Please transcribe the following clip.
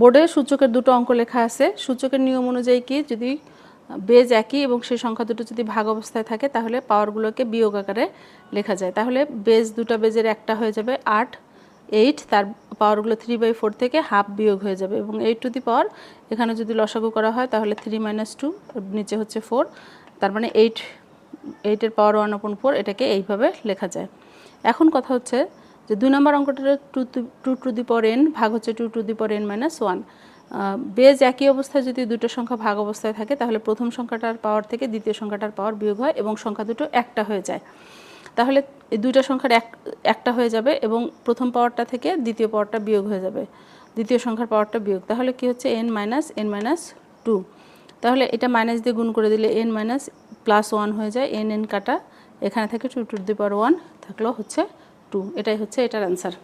বোর্ডে সূচকের দুটো অঙ্ক লেখা আছে। সূচকের নিয়ম অনুযায়ী কি, যদি বেজ একই এবং সেই সংখ্যা দুটো যদি ভাগ অবস্থায় থাকে তাহলে পাওয়ারগুলোকে বিয়োগ আকারে লেখা যায়। তাহলে দুটো বেজের একটা হয়ে যাবে 8, তার পাওয়ারগুলো 3/4 থেকে হাফ বিয়োগ হয়ে যাবে এবং 8 টু দি পাওয়ার এখানে যদি লসাগু করা হয় তাহলে 3 - 2, নিচে হচ্ছে 4, তার মানে 8 এর পাওয়ার 1/4, এটাকে এইভাবে লেখা যায়। এখন কথা হচ্ছে যে 2 নম্বর অঙ্কটার 2 টু দি পাওয়ার n ভাগ হচ্ছে 2 to the power n - 1। Base একই অবস্থায় যদি দুটো সংখ্যা ভাগ অবস্থায় থাকে তাহলে প্রথম সংখ্যাটার পাওয়ার থেকে দ্বিতীয় সংখ্যাটার পাওয়ার বিয়োগ হয় এবং সংখ্যা দুটো একটা হয়ে যায়। তাহলে এই দুইটা সংখ্যার একটা হয়ে যাবে এবং প্রথম পাওয়ারটা থেকে দ্বিতীয় পাওয়ারটা বিয়োগ হয়ে যাবে, দ্বিতীয় সংখ্যার পাওয়ারটা বিয়োগ। তাহলে কি হচ্ছে n - 2। তাহলে এটা মাইনাস দিয়ে গুণ করে দিলে n-+1 হয়ে যায়, n কাটা, এখানে থেকে 2 টু দি পাওয়ার 1 থাকলো হচ্ছে 2। এটাই হচ্ছে এটার অ্যান্সার।